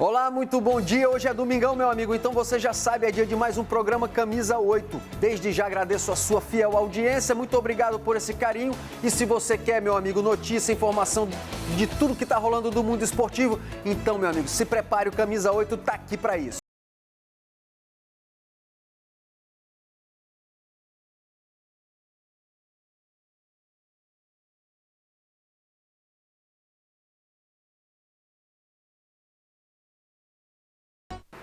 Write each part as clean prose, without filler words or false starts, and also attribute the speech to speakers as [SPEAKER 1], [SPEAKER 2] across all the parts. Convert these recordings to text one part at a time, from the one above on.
[SPEAKER 1] Olá, muito bom dia. Hoje é domingão, meu amigo. Então você já sabe, é dia de mais um programa Camisa 8. Desde já agradeço a sua fiel audiência. Muito obrigado por esse carinho. E se você quer, meu amigo, notícia, informação de tudo que está rolando do mundo esportivo, então, meu amigo, se prepare, o Camisa 8 está aqui para isso.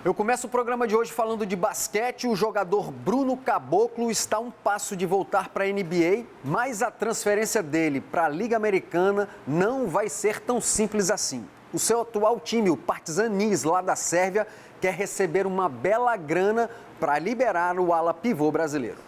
[SPEAKER 1] Eu começo o programa de hoje falando de basquete. O jogador Bruno Caboclo está a um passo de voltar para a NBA, mas a transferência dele para a Liga Americana não vai ser tão simples assim. O seu atual time, o Partizan Niš, lá da Sérvia, quer receber uma bela grana para liberar o ala pivô brasileiro.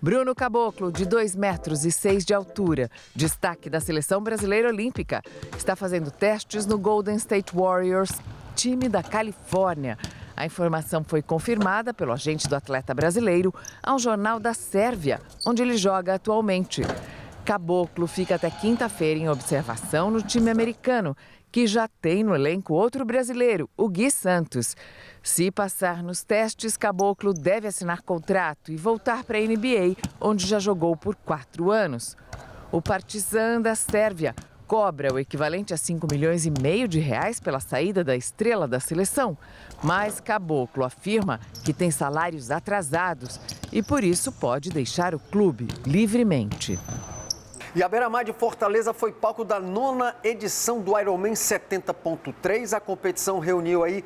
[SPEAKER 2] Bruno Caboclo, de 2,6 metros de altura, destaque da seleção brasileira olímpica, está fazendo testes no Golden State Warriors, time da Califórnia. A informação foi confirmada pelo agente do atleta brasileiro ao jornal da Sérvia, onde ele joga atualmente. Caboclo fica até quinta-feira em observação no time americano, que já tem no elenco outro brasileiro, o Gui Santos. Se passar nos testes, Caboclo deve assinar contrato e voltar para a NBA, onde já jogou por 4 anos. O Partizan da Sérvia cobra o equivalente a 5,5 milhões de reais pela saída da estrela da seleção, mas Caboclo afirma que tem salários atrasados e por isso pode deixar o clube livremente.
[SPEAKER 1] E a Beira-Mar de Fortaleza foi palco da 9ª edição do Ironman 70.3. A competição reuniu aí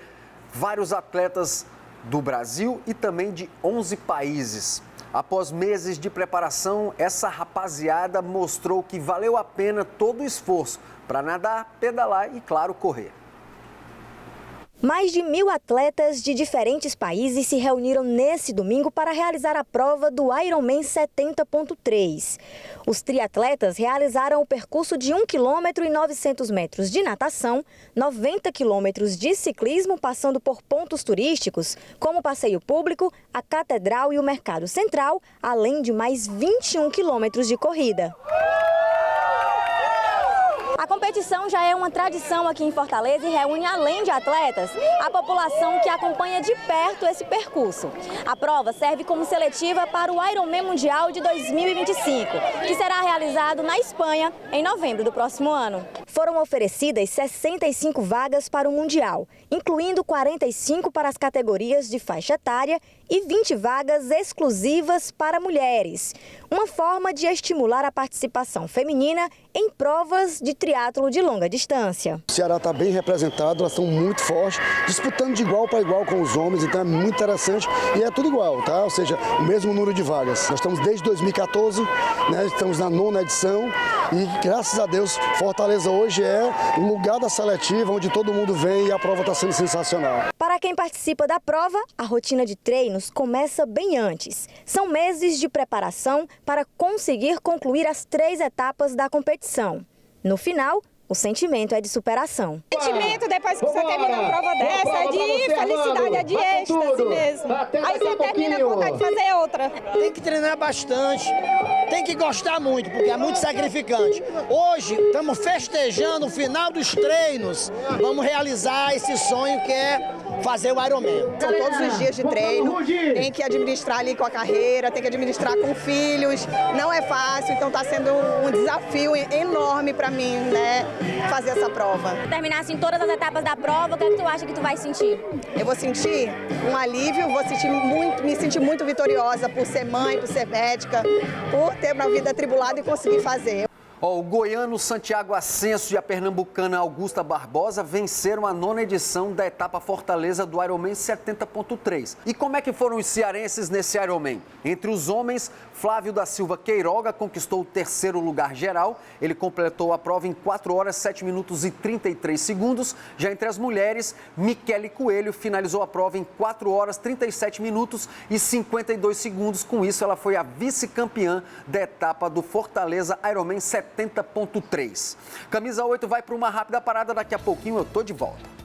[SPEAKER 1] vários atletas do Brasil e também de 11 países. Após meses de preparação, essa rapaziada mostrou que valeu a pena todo o esforço para nadar, pedalar e, claro, correr.
[SPEAKER 3] Mais de 1.000 atletas de diferentes países se reuniram nesse domingo para realizar a prova do Ironman 70.3. Os triatletas realizaram o percurso de 1,9 km de natação, 90 km de ciclismo, passando por pontos turísticos, como o passeio público, a Catedral e o Mercado Central, além de mais 21 km de corrida. A competição já é uma tradição aqui em Fortaleza e reúne, além de atletas, a população que acompanha de perto esse percurso. A prova serve como seletiva para o Ironman Mundial de 2025, que será realizado na Espanha em novembro do próximo ano. Foram oferecidas 65 vagas para o Mundial, incluindo 45 para as categorias de faixa etária e 20 vagas exclusivas para mulheres. Uma forma de estimular a participação feminina em provas de triatlo de longa distância.
[SPEAKER 4] O Ceará está bem representado, elas estão muito fortes, disputando de igual para igual com os homens, então é muito interessante e é tudo igual, tá? Ou seja, o mesmo número de vagas. Nós estamos desde 2014, né? Estamos na 9ª edição e graças a Deus Fortaleza hoje é o lugar da seletiva onde todo mundo vem e a prova está sendo sensacional.
[SPEAKER 3] Para quem participa da prova, a rotina de treinos começa bem antes. São meses de preparação para conseguir concluir as 3 etapas da competição. No final, o sentimento é de superação.
[SPEAKER 5] O sentimento, depois que você termina uma prova dessa, é de felicidade, é de êxtase mesmo. Aí você termina com vontade de fazer outra.
[SPEAKER 6] Tem que treinar bastante, tem que gostar muito, porque é muito sacrificante. Hoje, estamos festejando o final dos treinos. Vamos realizar esse sonho que é fazer o Ironman.
[SPEAKER 5] São todos os dias de treino, tem que administrar ali com a carreira, tem que administrar com filhos. Não é fácil, então está sendo um desafio enorme para mim, né? Fazer essa prova.
[SPEAKER 3] Terminar assim todas as etapas da prova, o que é que tu acha que tu vai sentir?
[SPEAKER 5] Eu vou sentir um alívio, me sentir muito vitoriosa por ser mãe, por ser médica, por ter uma vida atribulada e conseguir fazer.
[SPEAKER 1] O goiano Santiago Ascenso e a pernambucana Augusta Barbosa venceram a 9ª edição da etapa Fortaleza do Ironman 70.3. E como é que foram os cearenses nesse Ironman? Entre os homens, Flávio da Silva Queiroga conquistou o 3º lugar geral. Ele completou a prova em 4 horas, 7 minutos e 33 segundos. Já entre as mulheres, Michele Coelho finalizou a prova em 4 horas, 37 minutos e 52 segundos. Com isso, ela foi a vice-campeã da etapa do Fortaleza Ironman 70.3. Camisa 8 vai para uma rápida parada, daqui a pouquinho eu tô de volta.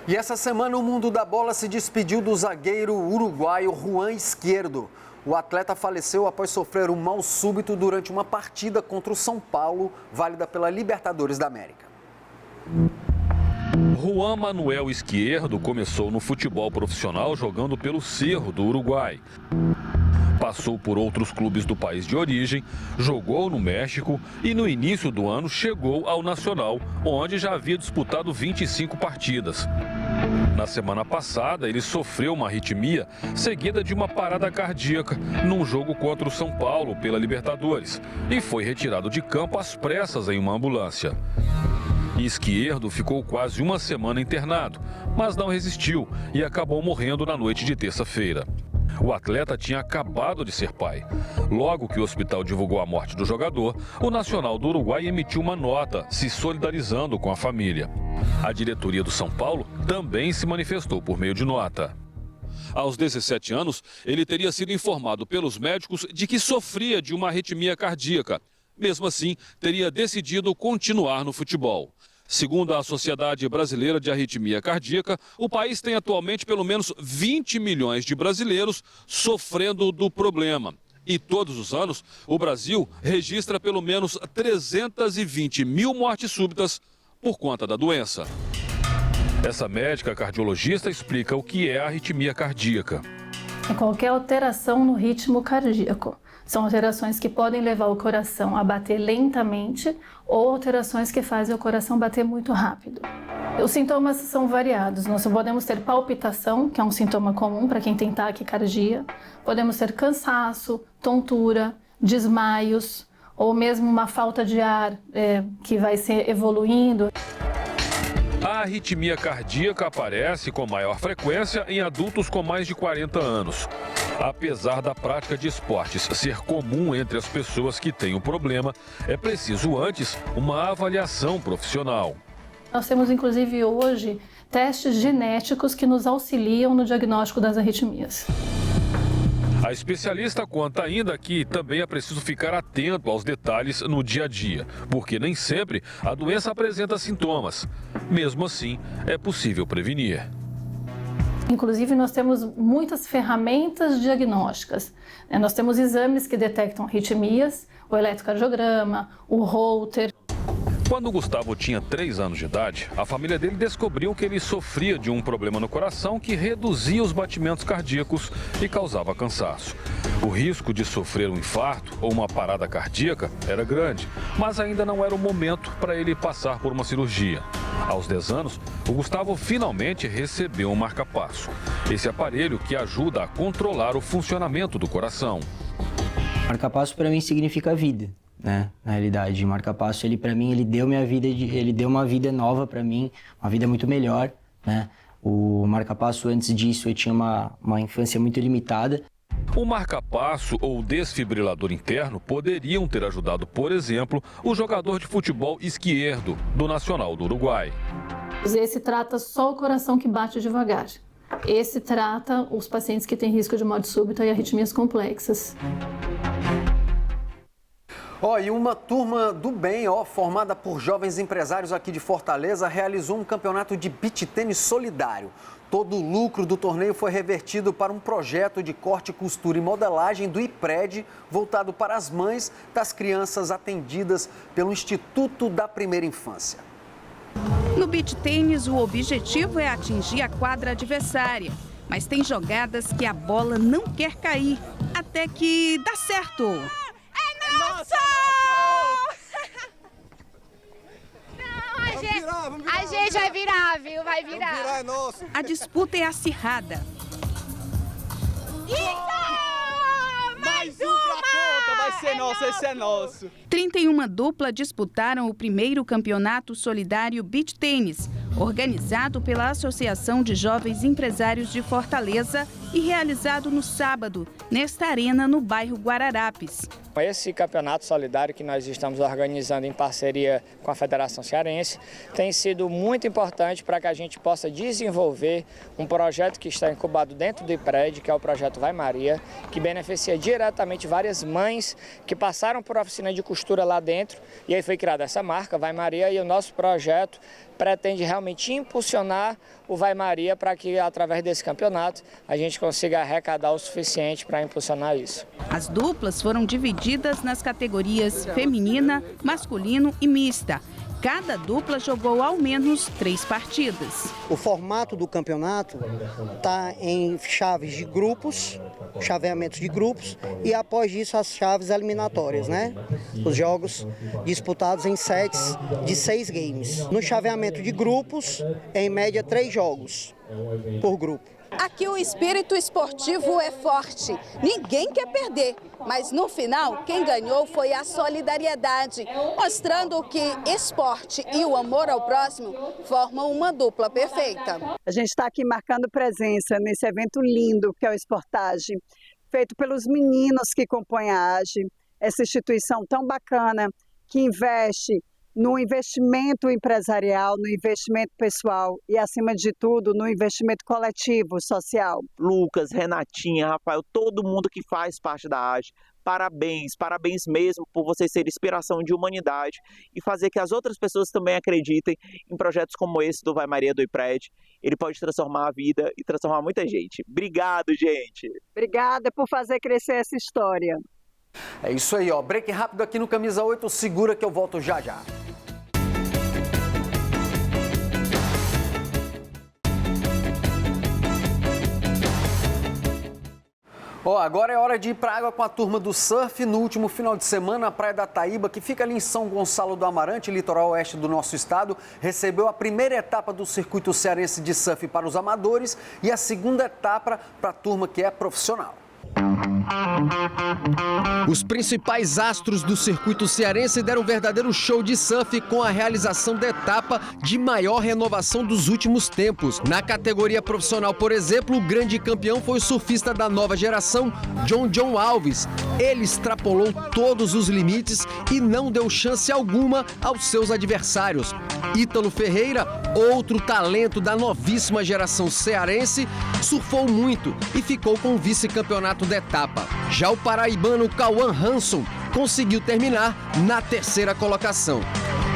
[SPEAKER 1] E essa semana o mundo da bola se despediu do zagueiro uruguaio Juan Izquierdo. O atleta faleceu após sofrer um mal súbito durante uma partida contra o São Paulo, válida pela Libertadores da América.
[SPEAKER 7] Juan Manuel Izquierdo começou no futebol profissional jogando pelo Cerro do Uruguai. Passou por outros clubes do país de origem, jogou no México e no início do ano chegou ao Nacional, onde já havia disputado 25 partidas. Na semana passada, ele sofreu uma arritmia seguida de uma parada cardíaca num jogo contra o São Paulo pela Libertadores e foi retirado de campo às pressas em uma ambulância. Izquierdo ficou quase uma semana internado, mas não resistiu e acabou morrendo na noite de terça-feira. O atleta tinha acabado de ser pai. Logo que o hospital divulgou a morte do jogador, o Nacional do Uruguai emitiu uma nota se solidarizando com a família. A diretoria do São Paulo também se manifestou por meio de nota. Aos 17 anos, ele teria sido informado pelos médicos de que sofria de uma arritmia cardíaca. Mesmo assim, teria decidido continuar no futebol. Segundo a Sociedade Brasileira de Arritmia Cardíaca, o país tem atualmente pelo menos 20 milhões de brasileiros sofrendo do problema. E todos os anos, o Brasil registra pelo menos 320 mil mortes súbitas por conta da doença. Essa médica cardiologista explica o que é a arritmia cardíaca.
[SPEAKER 8] É qualquer alteração no ritmo cardíaco. São alterações que podem levar o coração a bater lentamente ou alterações que fazem o coração bater muito rápido. Os sintomas são variados. Nós podemos ter palpitação, que é um sintoma comum para quem tem taquicardia. Podemos ter cansaço, tontura, desmaios ou mesmo uma falta de ar que vai se evoluindo.
[SPEAKER 7] A arritmia cardíaca aparece com maior frequência em adultos com mais de 40 anos. Apesar da prática de esportes ser comum entre as pessoas que têm o problema, é preciso antes uma avaliação profissional.
[SPEAKER 8] Nós temos inclusive hoje testes genéticos que nos auxiliam no diagnóstico das arritmias.
[SPEAKER 7] A especialista conta ainda que também é preciso ficar atento aos detalhes no dia a dia, porque nem sempre a doença apresenta sintomas. Mesmo assim, é possível prevenir.
[SPEAKER 8] Inclusive, nós temos muitas ferramentas diagnósticas. Nós temos exames que detectam arritmias, o eletrocardiograma, o Holter.
[SPEAKER 7] Quando Gustavo tinha 3 anos de idade, a família dele descobriu que ele sofria de um problema no coração que reduzia os batimentos cardíacos e causava cansaço. O risco de sofrer um infarto ou uma parada cardíaca era grande, mas ainda não era o momento para ele passar por uma cirurgia. Aos 10 anos, o Gustavo finalmente recebeu um marca-passo. Esse aparelho que ajuda a controlar o funcionamento do coração.
[SPEAKER 9] Marca-passo para mim significa vida. Né? Na realidade, o marca-passo, ele para mim, ele deu minha vida, ele deu uma vida nova para mim, uma vida muito melhor, né? O marca-passo, antes disso, eu tinha uma infância muito limitada.
[SPEAKER 7] O marca-passo ou desfibrilador interno poderiam ter ajudado, por exemplo, o jogador de futebol Izquierdo, do Nacional do Uruguai.
[SPEAKER 8] Esse trata só o coração que bate devagar. Esse trata os pacientes que têm risco de morte súbita e arritmias complexas.
[SPEAKER 1] E uma turma do bem, formada por jovens empresários aqui de Fortaleza, realizou um campeonato de beach tênis solidário. Todo o lucro do torneio foi revertido para um projeto de corte, costura e modelagem do IPRED, voltado para as mães das crianças atendidas pelo Instituto da Primeira Infância.
[SPEAKER 10] No beach tênis, o objetivo é atingir a quadra adversária. Mas tem jogadas que a bola não quer cair, até que dá certo.
[SPEAKER 11] Nossa! Não, a gente vai virar, viu? Vai virar. Vamos virar, é nosso.
[SPEAKER 10] A disputa é acirrada.
[SPEAKER 11] Mais uma! Pra conta, vai ser nosso, esse é nosso.
[SPEAKER 10] 31 duplas disputaram o primeiro campeonato solidário beach tênis, organizado pela Associação de Jovens Empresários de Fortaleza e realizado no sábado, nesta arena no bairro Guararapes.
[SPEAKER 12] Esse campeonato solidário que nós estamos organizando em parceria com a Federação Cearense tem sido muito importante para que a gente possa desenvolver um projeto que está incubado dentro do IPRED, que é o projeto Vai Maria, que beneficia diretamente várias mães que passaram por oficina de costura lá dentro, e aí foi criada essa marca, Vai Maria, e o nosso projeto pretende realmente impulsionar o Vai Maria para que, através desse campeonato, a gente consiga arrecadar o suficiente para impulsionar isso.
[SPEAKER 10] As duplas foram divididas nas categorias feminina, masculino e mista. Cada dupla jogou ao menos 3 partidas.
[SPEAKER 13] O formato do campeonato está em chaves de grupos, chaveamentos de grupos, e após isso as chaves eliminatórias, né? Os jogos disputados em sets de 6 games. No chaveamento de grupos, em média 3 jogos por grupo.
[SPEAKER 14] Aqui o espírito esportivo é forte, ninguém quer perder, mas no final quem ganhou foi a solidariedade, mostrando que esporte e o amor ao próximo formam uma dupla perfeita.
[SPEAKER 15] A gente está aqui marcando presença nesse evento lindo que é o Esportage, feito pelos meninos que compõem a AGE, essa instituição tão bacana que investe no investimento empresarial, no investimento pessoal e, acima de tudo, no investimento coletivo, social.
[SPEAKER 16] Lucas, Renatinha, Rafael, todo mundo que faz parte da AGE, parabéns, parabéns mesmo por vocês serem inspiração de humanidade e fazer que as outras pessoas também acreditem em projetos como esse do Vai Maria do IPRED. Ele pode transformar a vida e transformar muita gente. Obrigado, gente!
[SPEAKER 15] Obrigada por fazer crescer essa história.
[SPEAKER 1] É isso aí, ó. Break rápido aqui no Camisa 8. Segura que eu volto já já. Agora é hora de ir para a água com a turma do surf. No último final de semana, a Praia da Taíba, que fica ali em São Gonçalo do Amarante, litoral oeste do nosso estado, recebeu a primeira etapa do circuito cearense de surf para os amadores e a segunda etapa para a turma que é profissional. Os principais astros do circuito cearense deram um verdadeiro show de surf com a realização da etapa de maior renovação dos últimos tempos. Na categoria profissional, por exemplo, o grande campeão foi o surfista da nova geração, John Alves. Ele extrapolou todos os limites e não deu chance alguma aos seus adversários. Ítalo Ferreira, outro talento da novíssima geração cearense, surfou muito e ficou com o vice-campeonato da etapa. Já o paraibano Cauã Hanson conseguiu terminar na terceira colocação.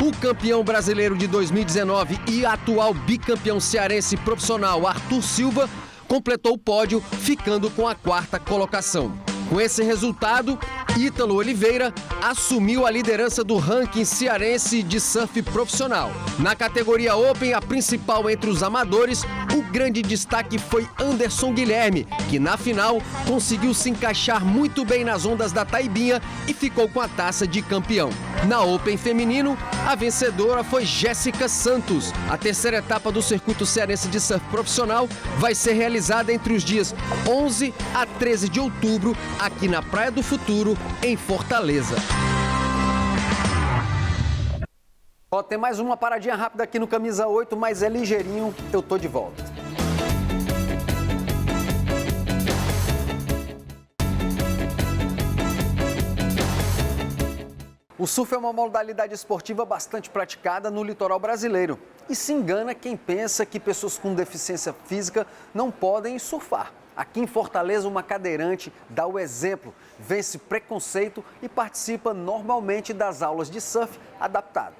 [SPEAKER 1] O campeão brasileiro de 2019 e atual bicampeão cearense profissional Arthur Silva completou o pódio, ficando com a quarta colocação. Com esse resultado, Ítalo Oliveira assumiu a liderança do ranking cearense de surf profissional. Na categoria Open, a principal entre os amadores, o grande destaque foi Anderson Guilherme, que na final conseguiu se encaixar muito bem nas ondas da Taibinha e ficou com a taça de campeão. Na Open feminino, a vencedora foi Jéssica Santos. A terceira etapa do circuito cearense de surf profissional vai ser realizada entre os dias 11 a 13 de outubro, aqui na Praia do Futuro, em Fortaleza. Tem mais uma paradinha rápida aqui no Camisa 8, mas é ligeirinho, eu tô de volta. O surf é uma modalidade esportiva bastante praticada no litoral brasileiro. E se engana quem pensa que pessoas com deficiência física não podem surfar. Aqui em Fortaleza, uma cadeirante dá o exemplo, vence preconceito e participa normalmente das aulas de surf adaptado.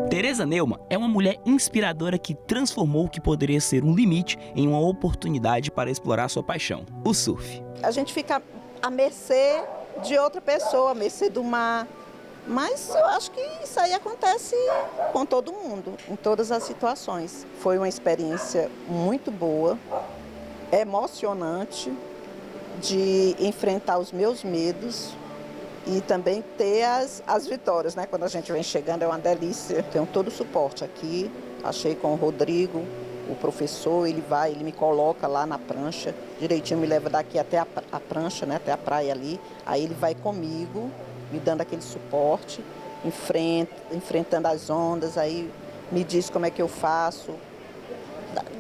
[SPEAKER 17] Tereza Neumann é uma mulher inspiradora que transformou o que poderia ser um limite em uma oportunidade para explorar sua paixão, o surf.
[SPEAKER 5] A gente fica à mercê de outra pessoa, à mercê do mar. Mas eu acho que isso aí acontece com todo mundo, em todas as situações. Foi uma experiência muito boa, emocionante, de enfrentar os meus medos e também ter as vitórias, né? Quando a gente vem chegando é uma delícia. Tenho todo o suporte aqui, achei com o Rodrigo, o professor, ele me coloca lá na prancha, direitinho me leva daqui até a prancha, né? Até a praia ali, aí ele vai comigo, me dando aquele suporte, enfrentando as ondas, aí me diz como é que eu faço,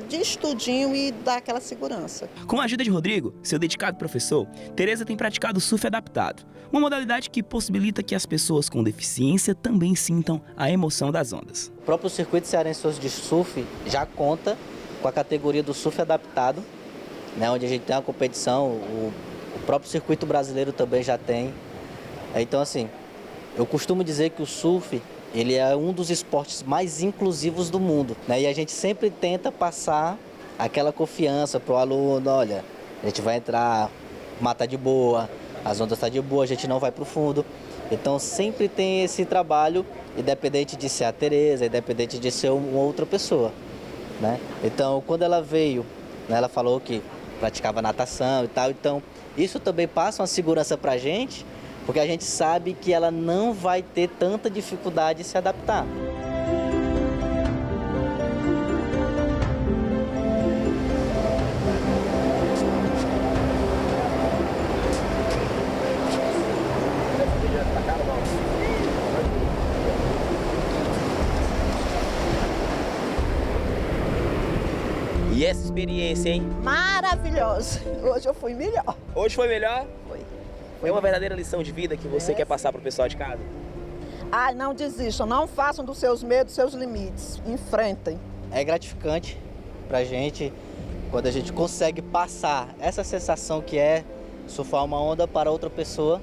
[SPEAKER 5] diz tudinho e dá aquela segurança.
[SPEAKER 17] Com a ajuda de Rodrigo, seu dedicado professor, Tereza tem praticado surf adaptado, uma modalidade que possibilita que as pessoas com deficiência também sintam a emoção das ondas.
[SPEAKER 18] O próprio circuito cearense de surf já conta com a categoria do surf adaptado, né, onde a gente tem uma competição, o próprio circuito brasileiro também já tem. Então, assim, Eu costumo dizer que o surf, ele é um dos esportes mais inclusivos do mundo, né? E a gente sempre tenta passar aquela confiança para o aluno, olha, a gente vai entrar, o mar tá de boa, as ondas tá de boa, a gente não vai para o fundo. Então sempre tem esse trabalho, independente de ser a Tereza, independente de ser uma outra pessoa, né? Então quando ela veio, né, ela falou que praticava natação e tal, então isso também passa uma segurança para a gente, porque a gente sabe que ela não vai ter tanta dificuldade de se adaptar.
[SPEAKER 17] E essa experiência, hein?
[SPEAKER 5] Maravilhoso. Hoje eu fui melhor.
[SPEAKER 17] Hoje foi melhor?
[SPEAKER 5] Foi.
[SPEAKER 17] É uma verdadeira lição de vida que você quer passar para o pessoal de casa?
[SPEAKER 5] Ah, não desistam, não façam dos seus medos seus limites. Enfrentem.
[SPEAKER 18] É gratificante pra gente quando a gente consegue passar essa sensação que é surfar uma onda para outra pessoa.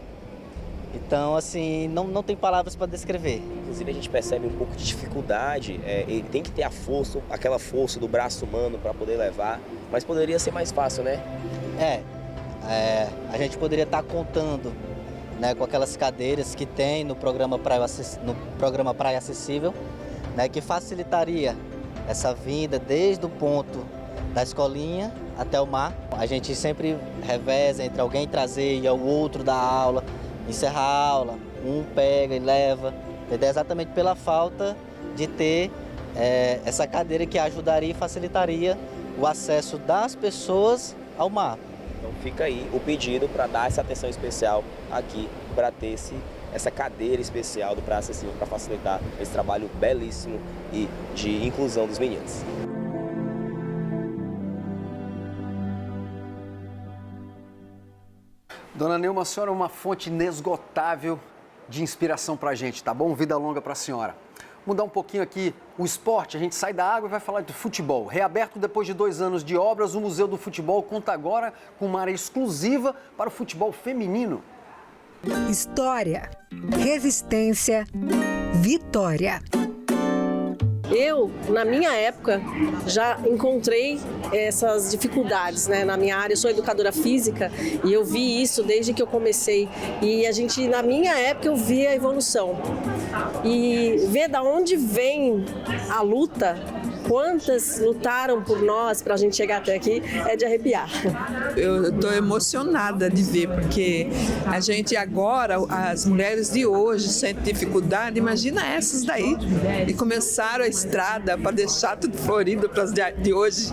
[SPEAKER 18] Então, assim, não tem palavras para descrever.
[SPEAKER 17] Inclusive, a gente percebe um pouco de dificuldade. Ele tem que ter a força, aquela força do braço humano para poder levar. Mas poderia ser mais fácil, né?
[SPEAKER 18] A gente poderia estar contando, né, com aquelas cadeiras que tem no programa Praia Acessível, né, que facilitaria essa vinda desde o ponto da escolinha até o mar. A gente sempre reveza entre alguém trazer e o outro dar aula, encerrar a aula, um pega e leva, entendeu? Exatamente pela falta de ter essa cadeira que ajudaria e facilitaria o acesso das pessoas ao mar.
[SPEAKER 17] Então fica aí o pedido para dar essa atenção especial aqui, para ter essa cadeira especial do Praia Acessível para facilitar esse trabalho belíssimo e de inclusão dos meninos.
[SPEAKER 1] Dona Neuma, a senhora é uma fonte inesgotável de inspiração para a gente, tá bom? Vida longa para a senhora. Mudar um pouquinho aqui o esporte, a gente sai da água e vai falar de futebol. Reaberto depois de 2 anos de obras, o Museu do Futebol conta agora com uma área exclusiva para o futebol feminino.
[SPEAKER 19] História, resistência, vitória.
[SPEAKER 20] Eu, na minha época, já encontrei essas dificuldades, né? Na minha área, eu sou educadora física e eu vi isso desde que eu comecei. E na minha época, eu vi a evolução. E ver da onde vem a luta, quantas lutaram por nós para a gente chegar até aqui, é de arrepiar.
[SPEAKER 21] Eu estou emocionada de ver, porque a gente agora, as mulheres de hoje sentem dificuldade, imagina essas daí, e começaram a estrada para deixar tudo florido para as de hoje.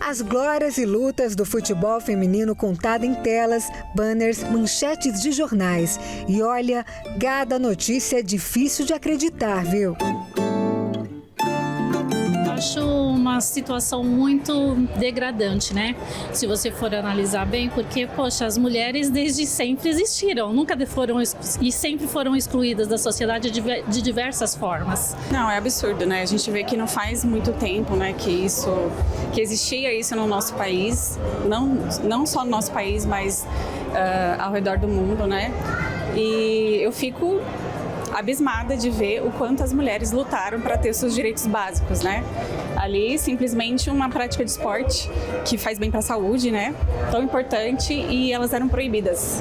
[SPEAKER 19] As glórias e lutas do futebol feminino contada em telas, banners, manchetes de jornais. E olha, cada notícia é difícil de acreditar, viu?
[SPEAKER 22] Acho uma situação muito degradante, né? Se você for analisar bem, porque, poxa, as mulheres desde sempre existiram, nunca foram e sempre foram excluídas da sociedade de diversas formas.
[SPEAKER 23] Não, é absurdo, né? A gente vê que não faz muito tempo, né, que existia isso no nosso país, não só no nosso país, mas ao redor do mundo, né? E eu fico abismada de ver o quanto as mulheres lutaram para ter os seus direitos básicos, né? Ali, simplesmente uma prática de esporte que faz bem para a saúde, né? Tão importante, e elas eram proibidas.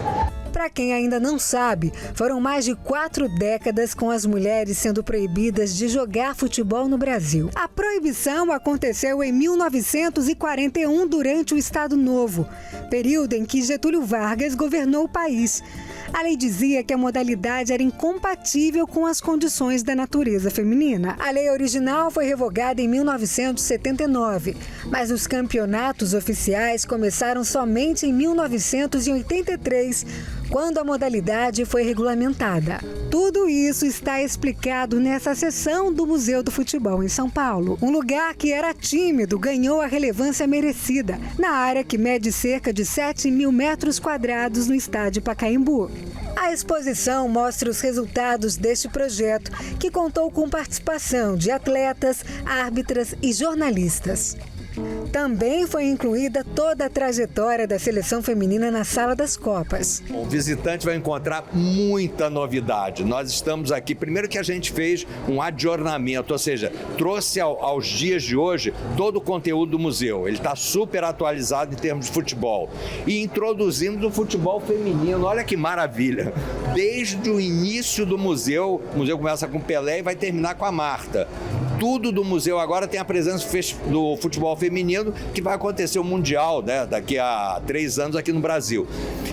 [SPEAKER 19] Para quem ainda não sabe, foram mais de 4 décadas com as mulheres sendo proibidas de jogar futebol no Brasil. A proibição aconteceu em 1941 durante o Estado Novo, período em que Getúlio Vargas governou o país. A lei dizia que a modalidade era incompatível com as condições da natureza feminina. A lei original foi revogada em 1979, mas os campeonatos oficiais começaram somente em 1983, quando a modalidade foi regulamentada. Tudo isso está explicado nessa seção do Museu do Futebol em São Paulo. Um lugar que era tímido ganhou a relevância merecida, na área que mede cerca de 7.000 metros quadrados no estádio Pacaembu. A exposição mostra os resultados deste projeto, que contou com participação de atletas, árbitras e jornalistas. Também foi incluída toda a trajetória da seleção feminina na Sala das Copas.
[SPEAKER 2] O visitante vai encontrar muita novidade. Nós estamos aqui, primeiro que a gente fez um adornamento, ou seja, trouxe aos dias de hoje todo o conteúdo do museu. Ele está super atualizado em termos de futebol. E introduzindo o futebol feminino, olha que maravilha. Desde o início do museu, o museu começa com Pelé e vai terminar com a Marta. Tudo do museu agora tem a presença do futebol feminino, que vai acontecer o Mundial, né, daqui a 3 anos aqui no Brasil.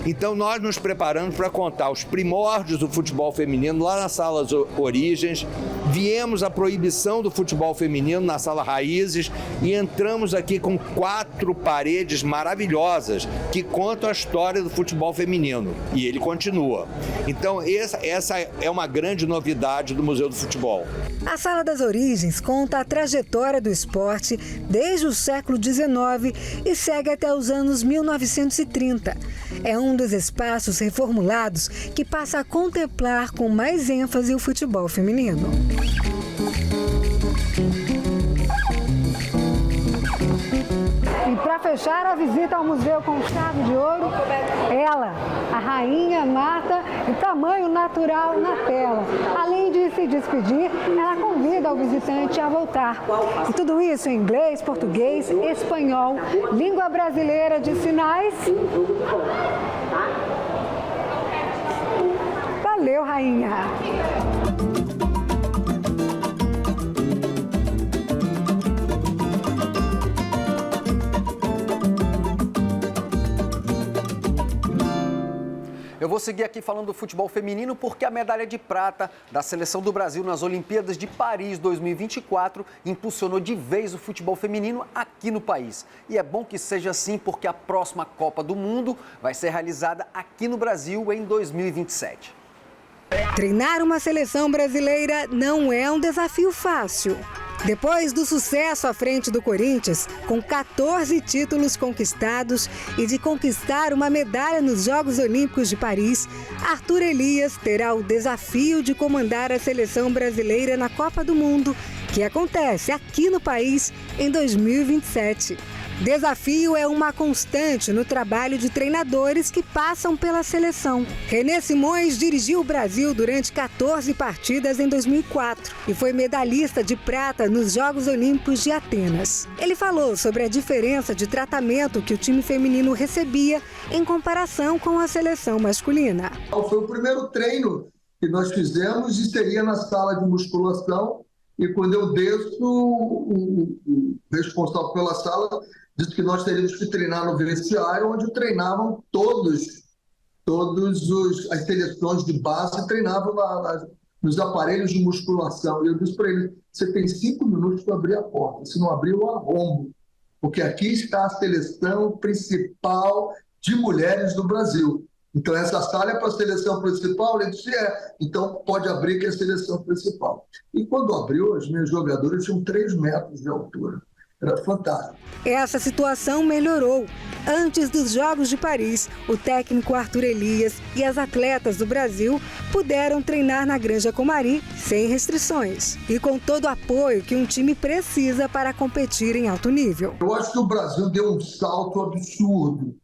[SPEAKER 2] Então nós nos preparamos para contar os primórdios do futebol feminino lá na Sala Origens, viemos a proibição do futebol feminino na Sala Raízes e entramos aqui com 4 paredes maravilhosas que contam a história do futebol feminino. E ele continua. Então essa é uma grande novidade do Museu do Futebol.
[SPEAKER 19] A Sala das Origens conta a trajetória do esporte desde o século XIX e segue até os anos 1930. É um dos espaços reformulados que passa a contemplar com mais ênfase o futebol feminino.
[SPEAKER 15] E para fechar a visita ao museu com chave de ouro, ela, a rainha Marta, em tamanho natural na tela. Além de se despedir, ela convida o visitante a voltar. E tudo isso em inglês, português, espanhol, língua brasileira de sinais. Valeu, rainha!
[SPEAKER 1] Eu vou seguir aqui falando do futebol feminino porque a medalha de prata da seleção do Brasil nas Olimpíadas de Paris 2024 impulsionou de vez o futebol feminino aqui no país. E é bom que seja assim porque a próxima Copa do Mundo vai ser realizada aqui no Brasil em 2027.
[SPEAKER 19] Treinar uma seleção brasileira não é um desafio fácil. Depois do sucesso à frente do Corinthians, com 14 títulos conquistados e de conquistar uma medalha nos Jogos Olímpicos de Paris, Arthur Elias terá o desafio de comandar a seleção brasileira na Copa do Mundo, que acontece aqui no país em 2027. Desafio é uma constante no trabalho de treinadores que passam pela seleção. René Simões dirigiu o Brasil durante 14 partidas em 2004 e foi medalhista de prata nos Jogos Olímpicos de Atenas. Ele falou sobre a diferença de tratamento que o time feminino recebia em comparação com a seleção masculina.
[SPEAKER 4] Foi o primeiro treino que nós fizemos e seria na sala de musculação. E quando eu desço, o responsável pela sala disse que nós teríamos que treinar no vestiário, onde treinavam as seleções de base treinavam nos aparelhos de musculação. E eu disse para ele, você tem 5 minutos para abrir a porta, se não abrir eu arrombo, porque aqui está a seleção principal de mulheres do Brasil. Então essa sala é para a seleção principal? Ele disse, então pode abrir que é a seleção principal. E quando abriu, as minhas jogadoras tinham 3 metros de altura. Era fantástico.
[SPEAKER 19] Essa situação melhorou. Antes dos Jogos de Paris, o técnico Arthur Elias e as atletas do Brasil puderam treinar na Granja Comari sem restrições e com todo o apoio que um time precisa para competir em alto nível.
[SPEAKER 4] Eu acho que o Brasil deu um salto absurdo.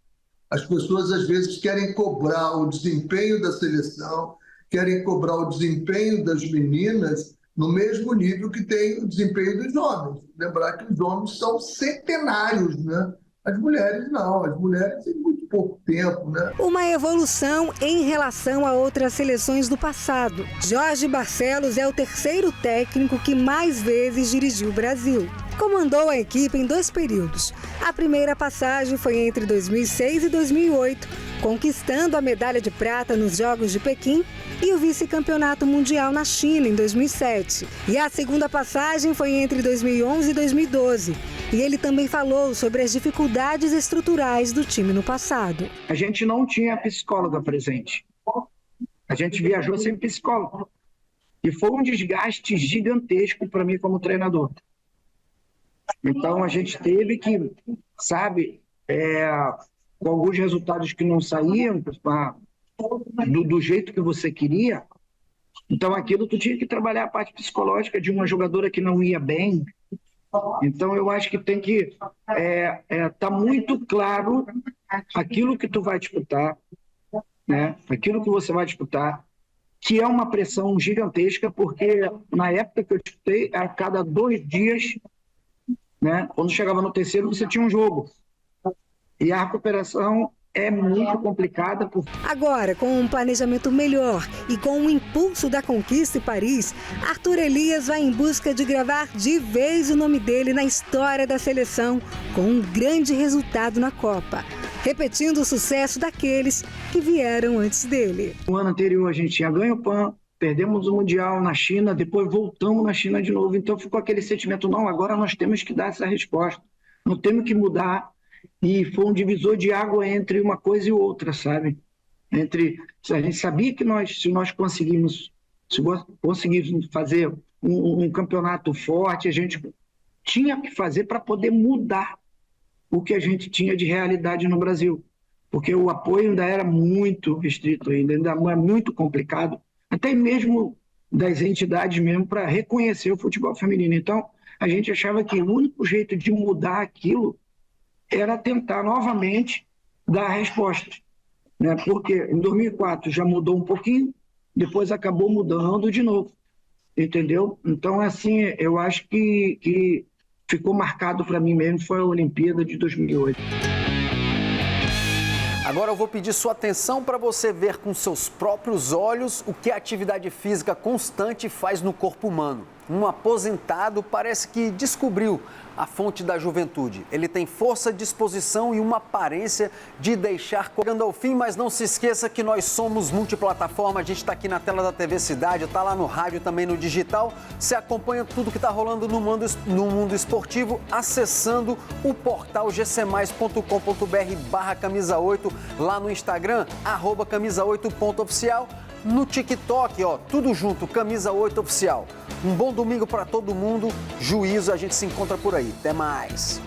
[SPEAKER 4] As pessoas às vezes querem cobrar o desempenho da seleção, querem cobrar o desempenho das meninas no mesmo nível que tem o desempenho dos homens. Lembrar que os homens são centenários, né? As mulheres não, as mulheres têm muito pouco tempo, né?
[SPEAKER 19] Uma evolução em relação a outras seleções do passado. Jorge Barcelos é o 3º técnico que mais vezes dirigiu o Brasil. Comandou a equipe em 2 períodos. A primeira passagem foi entre 2006 e 2008, conquistando a medalha de prata nos Jogos de Pequim e o vice-campeonato mundial na China em 2007. E a segunda passagem foi entre 2011 e 2012. E ele também falou sobre as dificuldades estruturais do time no passado.
[SPEAKER 6] A gente não tinha psicóloga presente. A gente viajou sem psicólogo. E foi um desgaste gigantesco para mim como treinador. Então a gente teve que, com alguns resultados que não saíam do jeito que você queria, então aquilo tu tinha que trabalhar a parte psicológica de uma jogadora que não ia bem, Então, eu acho que tem que tá muito claro aquilo que tu vai disputar, né? Aquilo que você vai disputar, que é uma pressão gigantesca, porque na época que eu disputei, a cada 2 dias, né? Quando chegava no terceiro, você tinha um jogo. E a recuperação é muito complicada.
[SPEAKER 19] Agora, com um planejamento melhor e com o impulso da conquista em Paris, Arthur Elias vai em busca de gravar de vez o nome dele na história da seleção, com um grande resultado na Copa, repetindo o sucesso daqueles que vieram antes dele.
[SPEAKER 6] No ano anterior, a gente tinha ganho o PAN, perdemos o Mundial na China, depois voltamos na China de novo. Então ficou aquele sentimento, não, agora nós temos que dar essa resposta, não temos que mudar. E foi um divisor de água entre uma coisa e outra, sabe? A gente sabia que se nós conseguimos fazer um campeonato forte, a gente tinha que fazer para poder mudar o que a gente tinha de realidade no Brasil. Porque o apoio ainda era muito restrito, ainda é muito complicado, até mesmo das entidades mesmo, para reconhecer o futebol feminino. Então, a gente achava que o único jeito de mudar aquilo era tentar novamente dar respostas, né? Porque em 2004 já mudou um pouquinho, depois acabou mudando de novo, entendeu? Então, assim, eu acho que ficou marcado para mim mesmo foi a Olimpíada de 2008.
[SPEAKER 1] Agora eu vou pedir sua atenção para você ver com seus próprios olhos o que a atividade física constante faz no corpo humano. Um aposentado parece que descobriu a fonte da juventude. Ele tem força, disposição e uma aparência de deixar chegando ao fim, mas não se esqueça que nós somos multiplataforma. A gente está aqui na tela da TV Cidade, está lá no rádio, também no digital. Você acompanha tudo que está rolando no mundo esportivo acessando o portal gcmais.com.br/camisa8, lá no Instagram, @camisa8.oficial. No TikTok, tudo junto, Camisa 8 Oficial. Um bom domingo para todo mundo, juízo, a gente se encontra por aí. Até mais.